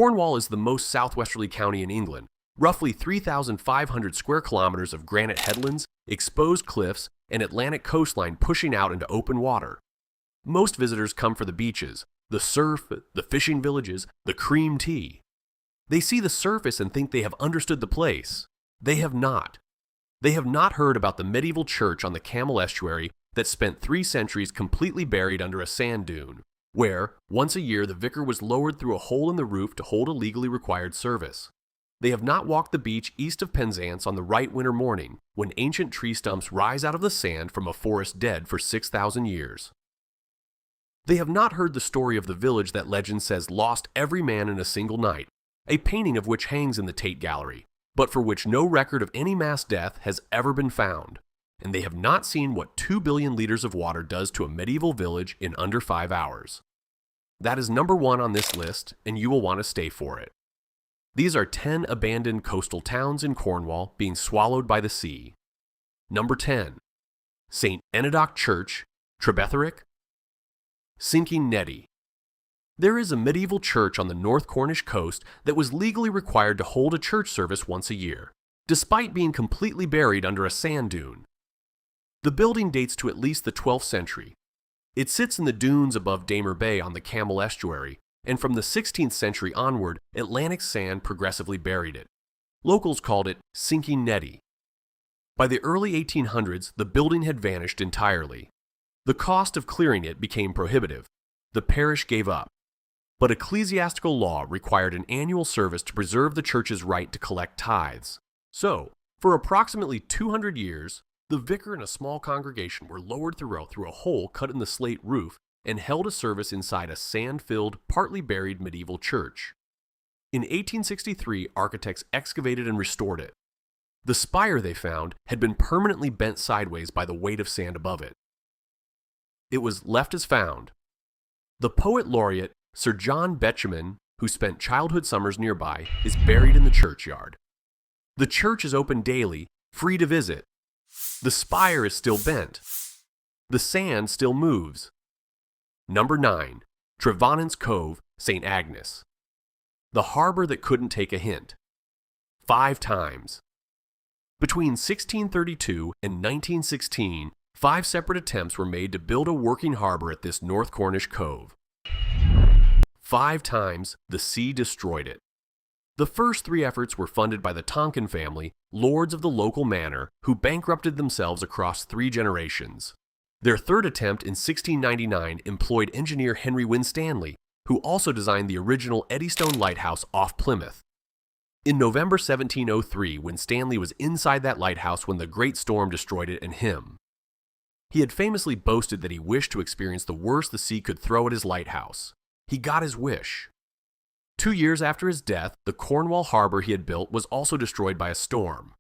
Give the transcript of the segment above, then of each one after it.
Cornwall is the most southwesterly county in England, roughly 3,500 square kilometers of granite headlands, exposed cliffs, and Atlantic coastline pushing out into open water. Most visitors come for the beaches, the surf, the fishing villages, the cream tea. They see the surface and think they have understood the place. They have not. They have not heard about the medieval church on the Camel estuary that spent 3 centuries completely buried under a sand dune, where, once a year, the vicar was lowered through a hole in the roof to hold a legally required service. They have not walked the beach east of Penzance on the right winter morning, when ancient tree stumps rise out of the sand from a forest dead for 6,000 years. They have not heard the story of the village that legend says lost every man in a single night, a painting of which hangs in the Tate Gallery, but for which no record of any mass death has ever been found. And they have not seen what 2 billion liters of water does to a medieval village in under 5 hours. That is number 1 on this list, and you will want to stay for it. These are 10 abandoned coastal towns in Cornwall being swallowed by the sea. Number 10. St. Enodoc Church, Trebetherick. Sinking Netty. There is a medieval church on the North Cornish coast that was legally required to hold a church service once a year, despite being completely buried under a sand dune. The building dates to at least the 12th century. It sits in the dunes above Damer Bay on the Camel estuary, and from the 16th century onward, Atlantic sand progressively buried it. Locals called it Sinking Netty. By the early 1800s, the building had vanished entirely. The cost of clearing it became prohibitive. The parish gave up. But ecclesiastical law required an annual service to preserve the church's right to collect tithes. So, for approximately 200 years, the vicar and a small congregation were lowered through a hole cut in the slate roof and held a service inside a sand-filled, partly buried medieval church. In 1863, architects excavated and restored it. The spire they found had been permanently bent sideways by the weight of sand above it. It was left as found. The poet laureate, Sir John Betjeman, who spent childhood summers nearby, is buried in the churchyard. The church is open daily, free to visit. The spire is still bent. The sand still moves. Number 9. Trevannant's Cove, St. Agnes. The harbor that couldn't take a hint. 5 times. Between 1632 and 1916, 5 separate attempts were made to build a working harbor at this North Cornish cove. 5 times, the sea destroyed it. The first 3 efforts were funded by the Tonkin family, lords of the local manor, who bankrupted themselves across 3 generations. Their third attempt in 1699 employed engineer Henry Winstanley, who also designed the original Eddystone Lighthouse off Plymouth. In November 1703, Winstanley was inside that lighthouse when the Great Storm destroyed it and him. He had famously boasted that he wished to experience the worst the sea could throw at his lighthouse. He got his wish. 2 years after his death, the Cornwall harbor he had built was also destroyed by a storm.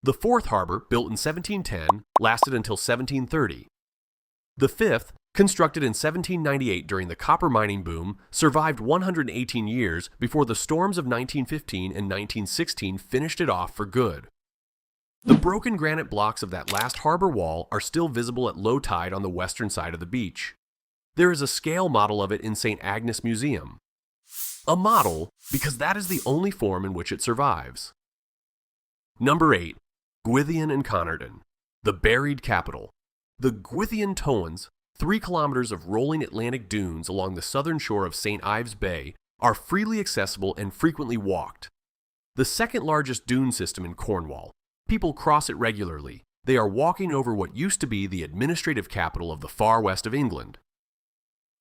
The fourth harbor, built in 1710, lasted until 1730. The fifth, constructed in 1798 during the copper mining boom, survived 118 years before the storms of 1915 and 1916 finished it off for good. The broken granite blocks of that last harbor wall are still visible at low tide on the western side of the beach. There is a scale model of it in St. Agnes Museum. A model because that is the only form in which it survives. Number 8. Gwythian and Connerton, the buried capital. The Gwythian Towns, 3 kilometers of rolling Atlantic dunes along the southern shore of St. Ives Bay, are freely accessible and frequently walked. The second largest dune system in Cornwall. People cross it regularly. They are walking over what used to be the administrative capital of the far west of England.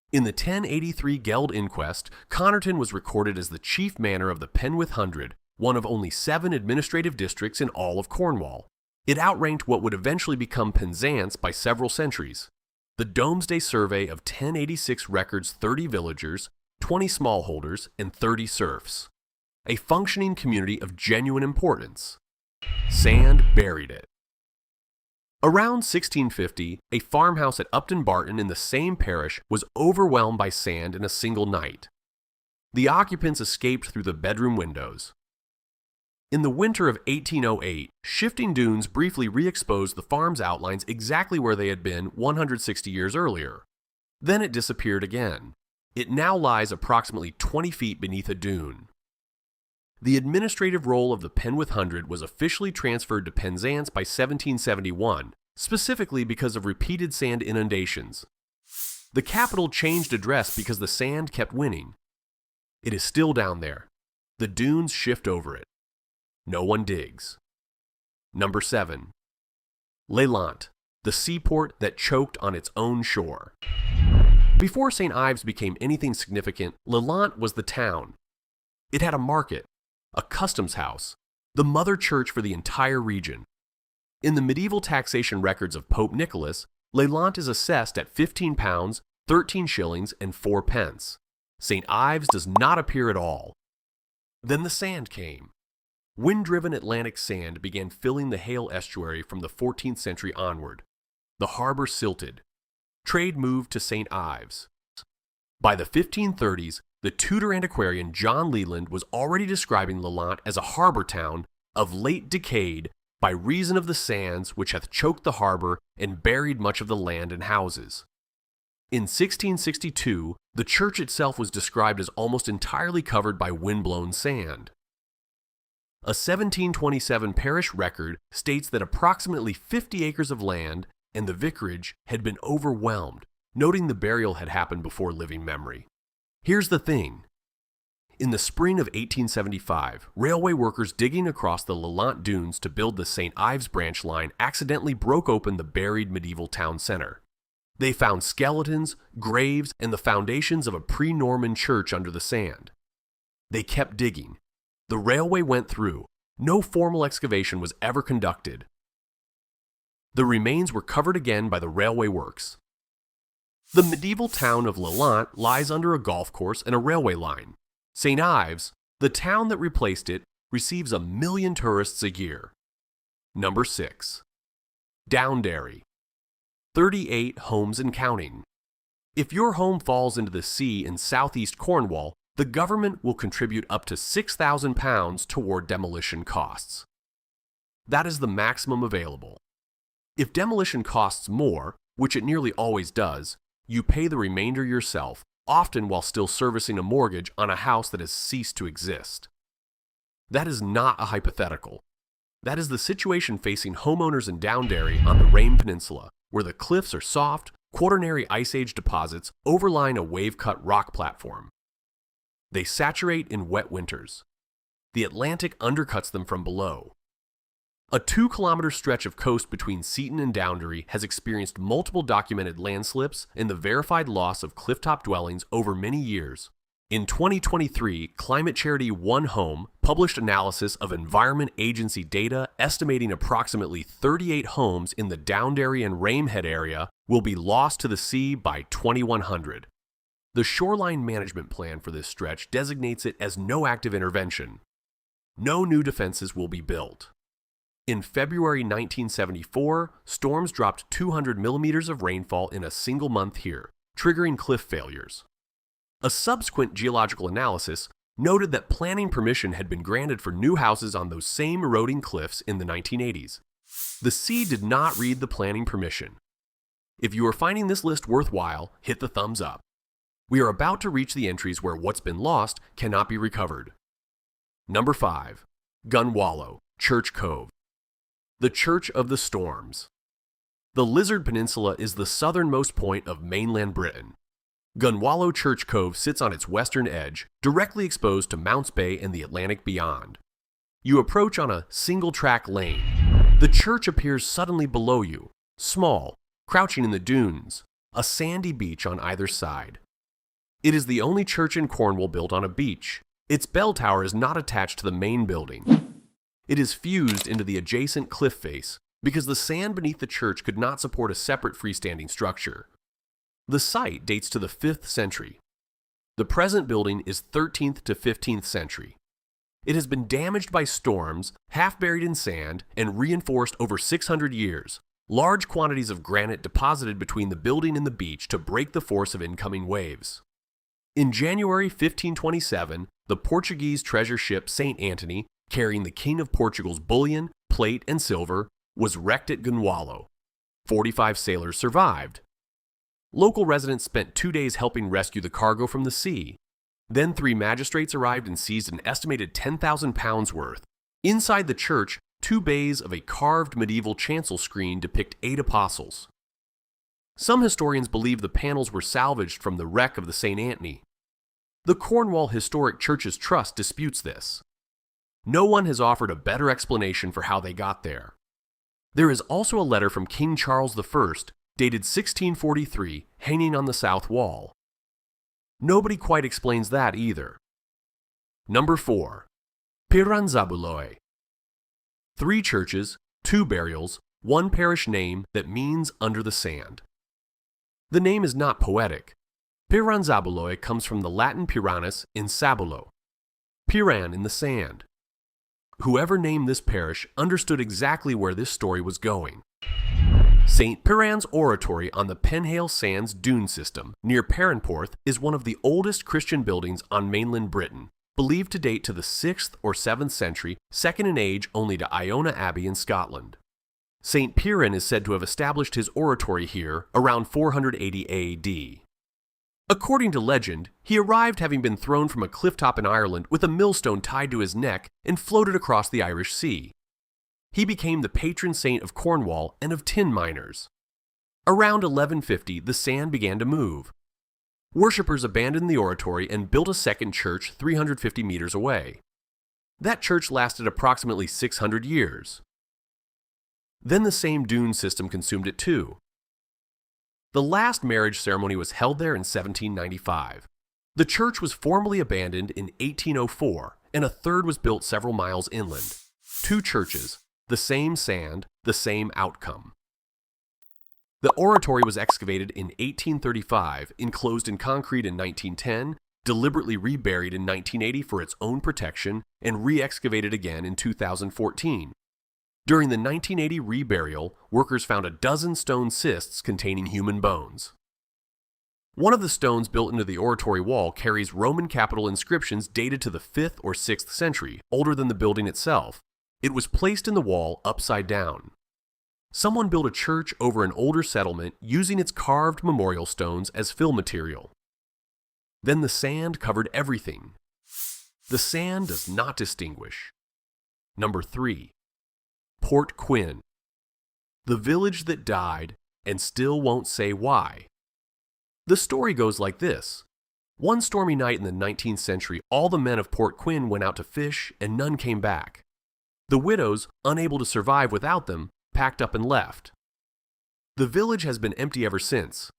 In the 1083 Geld inquest, Connerton was recorded as the chief manor of the Penwith Hundred, one of only 7 administrative districts in all of Cornwall. It outranked what would eventually become Penzance by several centuries. The Domesday Survey of 1086 records 30 villagers, 20 smallholders, and 30 serfs. A functioning community of genuine importance. Sand buried it. Around 1650, a farmhouse at Upton Barton in the same parish was overwhelmed by sand in a single night. The occupants escaped through the bedroom windows. In the winter of 1808, shifting dunes briefly re-exposed the farm's outlines exactly where they had been 160 years earlier. Then it disappeared again. It now lies approximately 20 feet beneath a dune. The administrative role of the Penwith Hundred was officially transferred to Penzance by 1771, specifically because of repeated sand inundations. The capital changed address because the sand kept winning. It is still down there. The dunes shift over it. No one digs. Number 7. Lelant, the seaport that choked on its own shore. Before St. Ives became anything significant, Lelant was the town. It had a market, a customs house, the mother church for the entire region. In the medieval taxation records of Pope Nicholas, Lelant is assessed at £15, 13 shillings, and 4 pence. St. Ives does not appear at all. Then the sand came. Wind-driven Atlantic sand began filling the Hale estuary from the 14th century onward. The harbor silted. Trade moved to St. Ives. By the 1530s, the Tudor antiquarian John Leland was already describing Lelant as a harbor town of late decayed by reason of the sands which hath choked the harbor and buried much of the land and houses. In 1662, the church itself was described as almost entirely covered by wind-blown sand. A 1727 parish record states that approximately 50 acres of land and the vicarage had been overwhelmed, noting the burial had happened before living memory. Here's the thing. In the spring of 1875, railway workers digging across the Lelant dunes to build the St. Ives branch line accidentally broke open the buried medieval town center. They found skeletons, graves, and the foundations of a pre-Norman church under the sand. They kept digging. The railway went through. No formal excavation was ever conducted. The remains were covered again by the railway works. The medieval town of Lelant lies under a golf course and a railway line. St. Ives, the town that replaced it, receives 1 million tourists a year. Number 6. Downderry. 38 homes and counting. If your home falls into the sea in southeast Cornwall, the government will contribute up to £6,000 toward demolition costs. That is the maximum available. If demolition costs more, which it nearly always does, you pay the remainder yourself, often while still servicing a mortgage on a house that has ceased to exist. That is not a hypothetical. That is the situation facing homeowners in Downderry on the Rame Peninsula, where the cliffs are soft, quaternary Ice Age deposits overlying a wave-cut rock platform. They saturate in wet winters. The Atlantic undercuts them from below. A 2-kilometer stretch of coast between Seaton and Downderry has experienced multiple documented landslips and the verified loss of clifftop dwellings over many years. In 2023, climate charity One Home published analysis of Environment Agency data estimating approximately 38 homes in the Downderry and Ramehead area will be lost to the sea by 2100. The Shoreline Management Plan for this stretch designates it as no active intervention. No new defenses will be built. In February 1974, storms dropped 200 millimeters of rainfall in a single month here, triggering cliff failures. A subsequent geological analysis noted that planning permission had been granted for new houses on those same eroding cliffs in the 1980s. The sea did not read the planning permission. If you are finding this list worthwhile, hit the thumbs up. We are about to reach the entries where what's been lost cannot be recovered. Number 5. Gunwallow, Church Cove. The Church of the Storms. The Lizard Peninsula is the southernmost point of mainland Britain. Gunwallow Church Cove sits on its western edge, directly exposed to Mounts Bay and the Atlantic beyond. You approach on a single-track lane. The church appears suddenly below you, small, crouching in the dunes, a sandy beach on either side. It is the only church in Cornwall built on a beach. Its bell tower is not attached to the main building. It is fused into the adjacent cliff face because the sand beneath the church could not support a separate freestanding structure. The site dates to the 5th century. The present building is 13th to 15th century. It has been damaged by storms, half buried in sand, and reinforced over 600 years. Large quantities of granite deposited between the building and the beach to break the force of incoming waves. In January 1527, the Portuguese treasure ship St. Anthony, carrying the King of Portugal's bullion, plate, and silver, was wrecked at Gunwallow. 45 sailors survived. Local residents spent 2 days helping rescue the cargo from the sea. Then 3 magistrates arrived and seized an estimated 10,000 pounds worth. Inside the church, 2 bays of a carved medieval chancel screen depict 8 apostles. Some historians believe the panels were salvaged from the wreck of the St. Anthony. The Cornwall Historic Churches Trust disputes this. No one has offered a better explanation for how they got there. There is also a letter from King Charles I, dated 1643, hanging on the south wall. Nobody quite explains that either. Number 4. Piranzabuloi. 3 churches, 2 burials, 1 parish name that means under the sand. The name is not poetic. Piranzabuloi comes from the Latin piranus in sabulo, piran in the sand. Whoever named this parish understood exactly where this story was going. St. Piran's Oratory on the Penhale Sands dune system near Perranporth is one of the oldest Christian buildings on mainland Britain, believed to date to the 6th or 7th century, second in age only to Iona Abbey in Scotland. St. Piran is said to have established his oratory here around 480 AD. According to legend, he arrived having been thrown from a clifftop in Ireland with a millstone tied to his neck and floated across the Irish Sea. He became the patron saint of Cornwall and of tin miners. Around 1150, the sand began to move. Worshippers abandoned the oratory and built a second church 350 meters away. That church lasted approximately 600 years. Then the same dune system consumed it too. The last marriage ceremony was held there in 1795. The church was formally abandoned in 1804, and a third was built several miles inland. 2 churches, the same sand, the same outcome. The oratory was excavated in 1835, enclosed in concrete in 1910, deliberately reburied in 1980 for its own protection, and re-excavated again in 2014. During the 1980 reburial, workers found a dozen stone cists containing human bones. One of the stones built into the oratory wall carries Roman capital inscriptions dated to the 5th or 6th century, older than the building itself. It was placed in the wall upside down. Someone built a church over an older settlement using its carved memorial stones as fill material. Then the sand covered everything. The sand does not distinguish. Number 3. Port Quin. The village that died and still won't say why. The story goes like this. One stormy night in the 19th century, all the men of Port Quin went out to fish and none came back. The widows, unable to survive without them, packed up and left. The village has been empty ever since.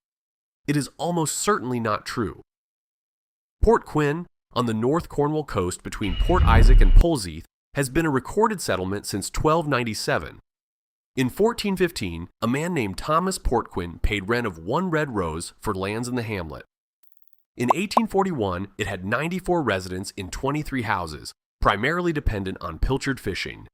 It is almost certainly not true. Port Quin, on the North Cornwall coast between Port Isaac and Polzeath, has been a recorded settlement since 1297. In 1415, a man named Thomas Portquin paid rent of 1 red rose for lands in the hamlet. In 1841, it had 94 residents in 23 houses, primarily dependent on pilchard fishing.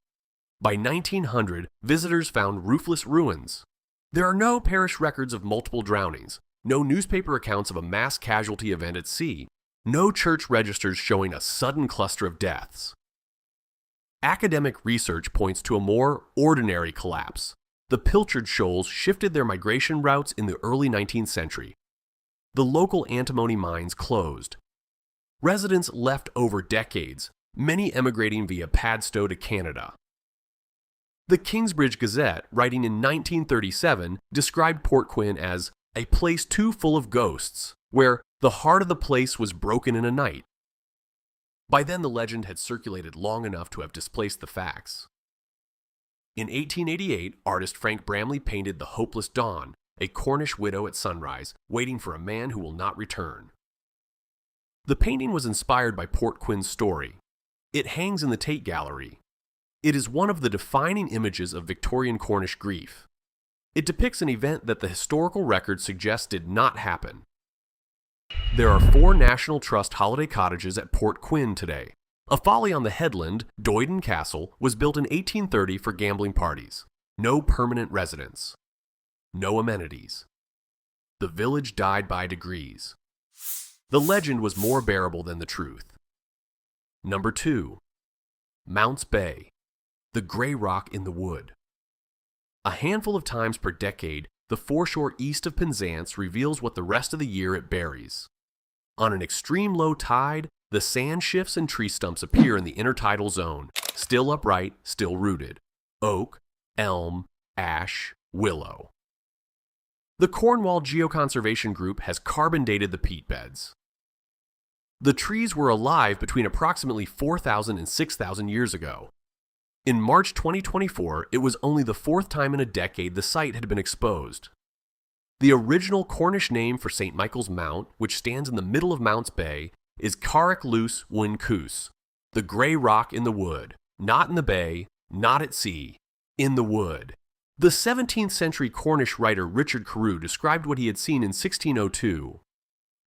By 1900, visitors found roofless ruins. There are no parish records of multiple drownings, no newspaper accounts of a mass casualty event at sea, no church registers showing a sudden cluster of deaths. Academic research points to a more ordinary collapse. The pilchard shoals shifted their migration routes in the early 19th century. The local antimony mines closed. Residents left over decades, many emigrating via Padstow to Canada. The Kingsbridge Gazette, writing in 1937, described Port Quin as a place too full of ghosts, where the heart of the place was broken in a night. By then, the legend had circulated long enough to have displaced the facts. In 1888, artist Frank Bramley painted The Hopeless Dawn, a Cornish widow at sunrise, waiting for a man who will not return. The painting was inspired by Port Quin's story. It hangs in the Tate Gallery. It is one of the defining images of Victorian Cornish grief. It depicts an event that the historical record suggests did not happen. There are 4 National Trust holiday cottages at Port Quin today. A folly on the headland, Doyden Castle, was built in 1830 for gambling parties. No permanent residence. No amenities. The village died by degrees. The legend was more bearable than the truth. Number 2. Mounts Bay. The Grey Rock in the Wood. A handful of times per decade, the foreshore east of Penzance reveals what the rest of the year it buries. On an extreme low tide, the sand shifts and tree stumps appear in the intertidal zone, still upright, still rooted. Oak, elm, ash, willow. The Cornwall Geoconservation Group has carbon dated the peat beds. The trees were alive between approximately 4,000 and 6,000 years ago. In March 2024, it was only the fourth time in a decade the site had been exposed. The original Cornish name for St. Michael's Mount, which stands in the middle of Mounts Bay, is Carrick Lws Wyn Cws, the gray rock in the wood, not in the bay, not at sea, in the wood. The 17th century Cornish writer Richard Carew described what he had seen in 1602.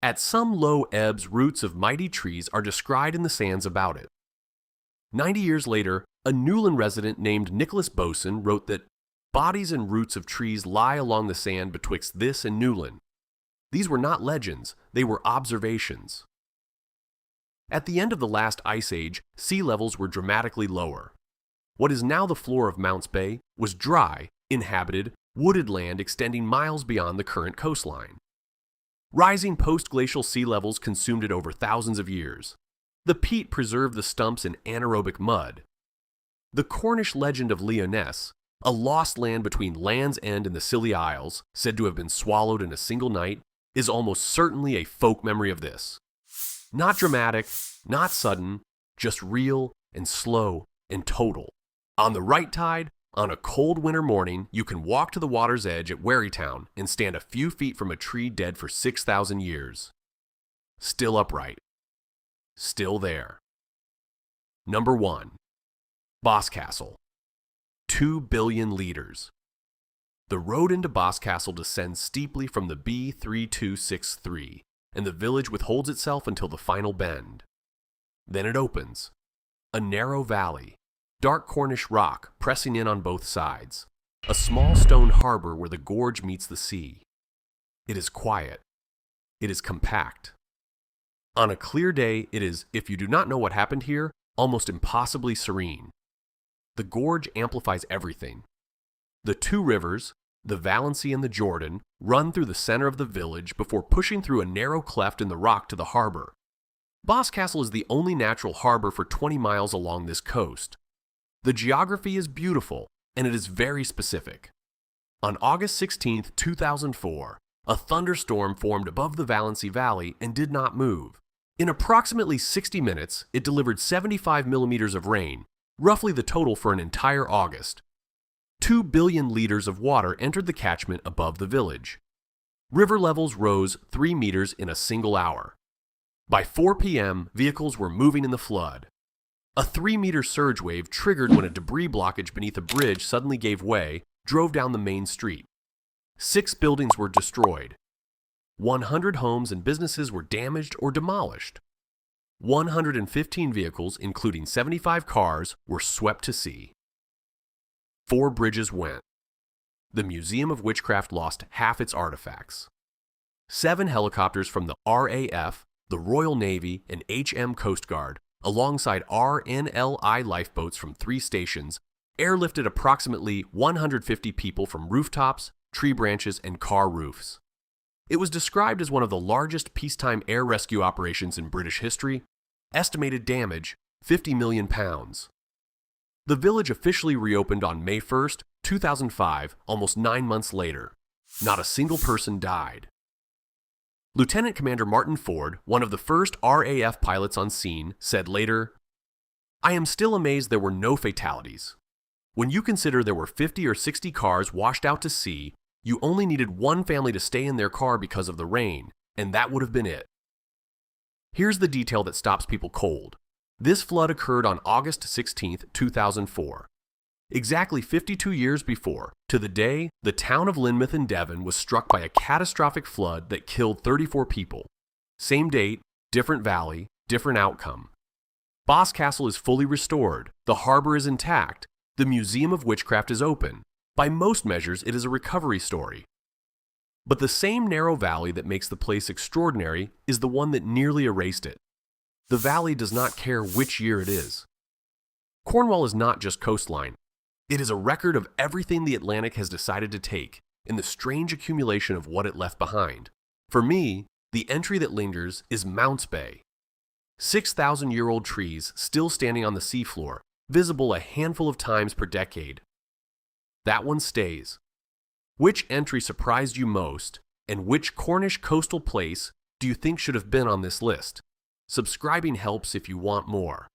At some low ebbs, roots of mighty trees are descried in the sands about it. 90 years later, a Newland resident named Nicholas Boson wrote that bodies and roots of trees lie along the sand betwixt this and Newland. These were not legends, they were observations. At the end of the last ice age, sea levels were dramatically lower. What is now the floor of Mounts Bay was dry, inhabited, wooded land extending miles beyond the current coastline. Rising post-glacial sea levels consumed it over thousands of years. The peat preserved the stumps in anaerobic mud. The Cornish legend of Lyonesse, a lost land between Land's End and the Scilly Isles, said to have been swallowed in a single night, is almost certainly a folk memory of this. Not dramatic, not sudden, just real and slow and total. On the right tide, on a cold winter morning, you can walk to the water's edge at Wherrytown and stand a few feet from a tree dead for 6,000 years. Still upright. Still there. Number 1. Boscastle. 2 billion liters. The road into Boscastle descends steeply from the B3263, and the village withholds itself until the final bend. Then it opens. A narrow valley, dark Cornish rock pressing in on both sides, a small stone harbor where the gorge meets the sea. It is quiet. It is compact. On a clear day, it is, if you do not know what happened here, almost impossibly serene. The gorge amplifies everything. The two rivers, the Valency and the Jordan, run through the center of the village before pushing through a narrow cleft in the rock to the harbor. Boscastle is the only natural harbor for 20 miles along this coast. The geography is beautiful, and it is very specific. On August 16, 2004, a thunderstorm formed above the Valency Valley and did not move. In approximately 60 minutes, it delivered 75 millimeters of rain, roughly the total for an entire August. 2 billion liters of water entered the catchment above the village. River levels rose 3 meters in a single hour. By 4 p.m., vehicles were moving in the flood. A 3-meter surge wave triggered when a debris blockage beneath a bridge suddenly gave way, drove down the main street. 6 buildings were destroyed. 100 homes and businesses were damaged or demolished. 115 vehicles, including 75 cars, were swept to sea. 4 bridges went. The Museum of Witchcraft lost half its artifacts. 7 helicopters from the RAF, the Royal Navy, and HM Coast Guard, alongside RNLI lifeboats from 3 stations, airlifted approximately 150 people from rooftops, tree branches, and car roofs. It was described as one of the largest peacetime air rescue operations in British history. Estimated damage, £50 million. The village officially reopened on May 1, 2005, almost 9 months later. Not a single person died. Lieutenant Commander Martin Ford, one of the first RAF pilots on scene, said later, "I am still amazed there were no fatalities. When you consider there were 50 or 60 cars washed out to sea, you only needed one family to stay in their car because of the rain, and that would have been it." Here's the detail that stops people cold. This flood occurred on August 16, 2004. Exactly 52 years before, to the day, the town of Lynmouth in Devon was struck by a catastrophic flood that killed 34 people. Same date, different valley, different outcome. Boscastle is fully restored, the harbor is intact, the Museum of Witchcraft is open. By most measures, it is a recovery story. But the same narrow valley that makes the place extraordinary is the one that nearly erased it. The valley does not care which year it is. Cornwall is not just coastline. It is a record of everything the Atlantic has decided to take, in the strange accumulation of what it left behind. For me, the entry that lingers is Mounts Bay. 6,000-year-old trees still standing on the seafloor, visible a handful of times per decade. That one stays. Which entry surprised you most, and which Cornish coastal place do you think should have been on this list? Subscribing helps if you want more.